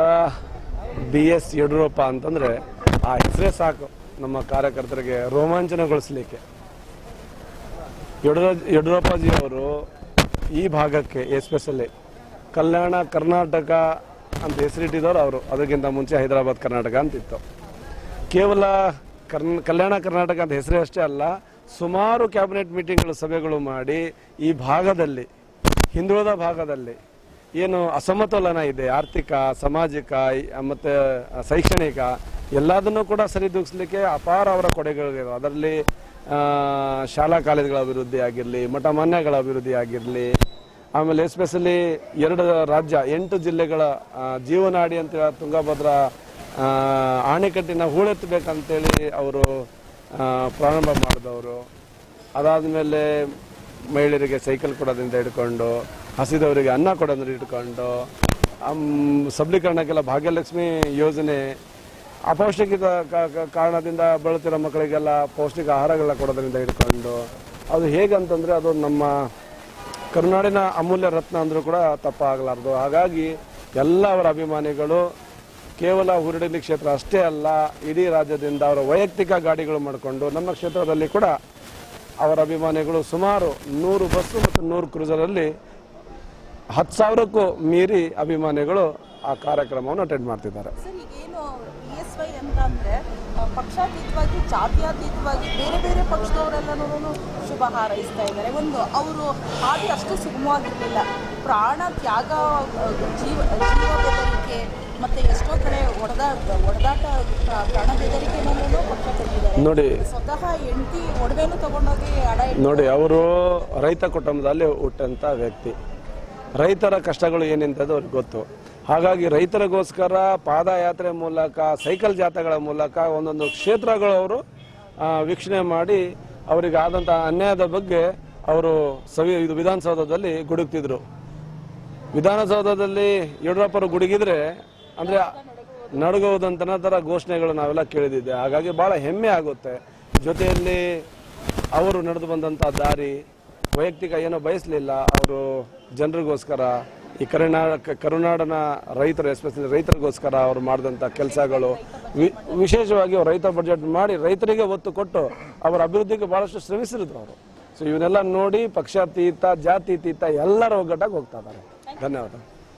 [SPEAKER 6] BS ಯಡಿಯೂರಪ್ಪ ಅಂತಂದರೆ ಆ ಹೆಸರೇ ಸಾಕು ನಮ್ಮ ಕಾರ್ಯಕರ್ತರಿಗೆ ರೋಮಾಂಚನಗೊಳಿಸಲಿಕ್ಕೆ. ಯಡಿಯೂರಪ್ಪಾಜಿ ಅವರು ಈ ಭಾಗಕ್ಕೆ ಎಸ್ಪೆಷಲಿ ಕಲ್ಯಾಣ ಕರ್ನಾಟಕ ಅಂತ ಹೆಸರಿಟ್ಟಿದ್ದವರು ಅವರು. ಅದಕ್ಕಿಂತ ಮುಂಚೆ ಹೈದರಾಬಾದ್ ಕರ್ನಾಟಕ ಅಂತಿತ್ತು. ಕೇವಲ ಕಲ್ಯಾಣ ಕರ್ನಾಟಕ ಅಂತ ಹೆಸರೇ ಅಷ್ಟೇ ಅಲ್ಲ, ಸುಮಾರು ಕ್ಯಾಬಿನೆಟ್ ಮೀಟಿಂಗ್ಗಳು ಸಭೆಗಳು ಮಾಡಿ ಈ ಭಾಗದಲ್ಲಿ, ಹಿಂದುಳಿದ ಭಾಗದಲ್ಲಿ ಏನು ಅಸಮತೋಲನ ಇದೆ, ಆರ್ಥಿಕ, ಸಾಮಾಜಿಕ ಮತ್ತು ಶೈಕ್ಷಣಿಕ ಎಲ್ಲದನ್ನೂ ಕೂಡ ಸರಿದೂಗಿಸಲಿಕ್ಕೆ ಅಪಾರ ಅವರ ಕೊಡುಗೆಗಳಿವೆ. ಅದರಲ್ಲಿ ಶಾಲಾ ಕಾಲೇಜುಗಳ ಅಭಿವೃದ್ಧಿ ಆಗಿರಲಿ, ಮಠ ಮಾನ್ಯಗಳ ಅಭಿವೃದ್ಧಿ ಆಗಿರಲಿ, ಆಮೇಲೆ ಎಸ್ಪೆಷಲಿ 2 ರಾಜ್ಯ 8 ಜಿಲ್ಲೆಗಳ ಜೀವನಾಡಿ ಅಂತ ತುಂಗಭದ್ರಾ ಅಣೆಕಟ್ಟಿನ ಹೂಳೆತ್ತಬೇಕಂತೇಳಿ ಅವರು ಪ್ರಾರಂಭ ಮಾಡಿದವರು. ಅದಾದಮೇಲೆ ಮಹಿಳೆಯರಿಗೆ ಸೈಕಲ್ ಕೊಡೋದ್ರಿಂದ ಹಿಡ್ಕೊಂಡು, ಹಸಿದವರಿಗೆ ಅನ್ನ ಕೊಡೋದ್ರಿಂದ ಹಿಡ್ಕೊಂಡು, ಸಬಲೀಕರಣಕ್ಕೆಲ್ಲ ಭಾಗ್ಯಲಕ್ಷ್ಮಿ ಯೋಜನೆ, ಅಪೌಷ್ಟಿಕತೆ ಕಾರಣದಿಂದ ಬಳಲ್ತಿರೋ ಮಕ್ಕಳಿಗೆಲ್ಲ ಪೌಷ್ಟಿಕ ಆಹಾರಗಳನ್ನ ಕೊಡೋದ್ರಿಂದ ಹಿಡ್ಕೊಂಡು, ಅದು ಹೇಗಂತಂದರೆ ಅದು ನಮ್ಮ ಕರುನಾಡಿನ ಅಮೂಲ್ಯ ರತ್ನ ಅಂದರೂ ಕೂಡ ತಪ್ಪಾಗಲಾರ್ದು. ಹಾಗಾಗಿ ಎಲ್ಲ ಅವರ ಅಭಿಮಾನಿಗಳು ಕೇವಲ ಹುರಡಳ್ಳಿ ಕ್ಷೇತ್ರ ಅಷ್ಟೇ ಅಲ್ಲ, ಇಡೀ ರಾಜ್ಯದಿಂದ ಅವರ ವೈಯಕ್ತಿಕ ಗಾಡಿಗಳು ಮಾಡಿಕೊಂಡು ನಮ್ಮ ಕ್ಷೇತ್ರದಲ್ಲಿ ಕೂಡ ಅವರ ಅಭಿಮಾನಿಗಳು ಸುಮಾರು 100 ಬಸ್ಸು ಮತ್ತು 100 ಕ್ರೂಸರಲ್ಲಿ 10,000ಕ್ಕೂ ಮೀರಿ ಅಭಿಮಾನಿಗಳು ಆ ಕಾರ್ಯಕ್ರಮವನ್ನು ಅಟೆಂಡ್ ಮಾಡ್ತಿದ್ದಾರೆ.
[SPEAKER 1] ಸರ್, ಈಗೇನು BSY ಅಂತಂದರೆ ಪಕ್ಷಾತೀತವಾಗಿ, ಜಾತ್ಯಾತೀತವಾಗಿ ಬೇರೆ ಬೇರೆ ಪಕ್ಷದವರೆಲ್ಲನೂ ಶುಭ ಹಾರೈಸ್ತಾ ಇದ್ದಾರೆ. ಒಂದು ಅವರು ಹಾದಿ ಅಷ್ಟು ಸುಗಮವಾಗಿರಲಿಲ್ಲ, ಪ್ರಾಣ ತ್ಯಾಗ, ಜೀವ ಬೆದರಿಕೆ ಮತ್ತು ಎಷ್ಟೋ ಕಡೆ ಒಡೆದಾಟ, ಪ್ರಾಣ ಬೆದರಿಕೆನಲ್ಲೂ ಪಕ್ಷ ಕೊಟ್ಟಿದ್ದಾರೆ.
[SPEAKER 6] ನೋಡಿ,
[SPEAKER 1] ಸ್ವತಃ ಹೆಂಡತಿ ಒಡವೆನೂ ತಗೊಂಡೋಗಿ
[SPEAKER 6] ನೋಡಿ, ಅವರು ರೈತ ಕುಟುಂಬದಲ್ಲಿ ಹುಟ್ಟಂಥ ವ್ಯಕ್ತಿ. ರೈತರ ಕಷ್ಟಗಳು ಏನಿಂತದ್ದು ಅವ್ರಿಗೆ ಗೊತ್ತು. ಹಾಗಾಗಿ ರೈತರಿಗೋಸ್ಕರ ಪಾದಯಾತ್ರೆ ಮೂಲಕ, ಸೈಕಲ್ ಜಾಥಾಗಳ ಮೂಲಕ ಒಂದೊಂದು ಕ್ಷೇತ್ರಗಳು ಅವರು ವೀಕ್ಷಣೆ ಮಾಡಿ ಅವರಿಗೆ ಆದಂಥ ಅನ್ಯಾಯದ ಬಗ್ಗೆ ಅವರು ಇದು ವಿಧಾನಸೌಧದಲ್ಲಿ ಗುಡುಗ್ತಿದ್ರು. ವಿಧಾನಸೌಧದಲ್ಲಿ ಯಡಿಯೂರಪ್ಪರು ಗುಡುಗಿದ್ರೆ ಅಂದರೆ ನಡುಗುವುದಂತ ಥರ ಘೋಷಣೆಗಳು ನಾವೆಲ್ಲ ಕೇಳಿದ್ದೆ. ಹಾಗಾಗಿ ಭಾಳ ಹೆಮ್ಮೆ ಆಗುತ್ತೆ. ಜೊತೆಯಲ್ಲಿ ಅವರು ನಡೆದು ಬಂದಂಥ ದಾರಿ, ವೈಯಕ್ತಿಕ ಏನೋ ಬಯಸಲಿಲ್ಲ, ಅವರು ಜನರಿಗೋಸ್ಕರ, ಈ ಕರುನಾಡಿನ ರೈತರು, ಎಸ್ಪೆಷಲಿ ರೈತರಿಗೋಸ್ಕರ ಅವರು ಮಾಡಿದಂಥ ಕೆಲಸಗಳು, ವಿಶೇಷವಾಗಿ ಅವರು ರೈತ ಬಜೆಟ್ ಮಾಡಿ ರೈತರಿಗೆ ಒತ್ತು ಕೊಟ್ಟು ಅವರ ಅಭಿವೃದ್ಧಿಗೆ ಭಾಳಷ್ಟು ಶ್ರಮಿಸಿದ್ರು ಅವರು. ಸೊ ಇವನ್ನೆಲ್ಲ ನೋಡಿ ಪಕ್ಷಾತೀತ, ಜಾತ್ಯತೀತ ಎಲ್ಲರ ಒಗ್ಗಟ್ಟಾಗಿ ಹೋಗ್ತಾ ಇದ್ದಾರೆ. ಧನ್ಯವಾದ.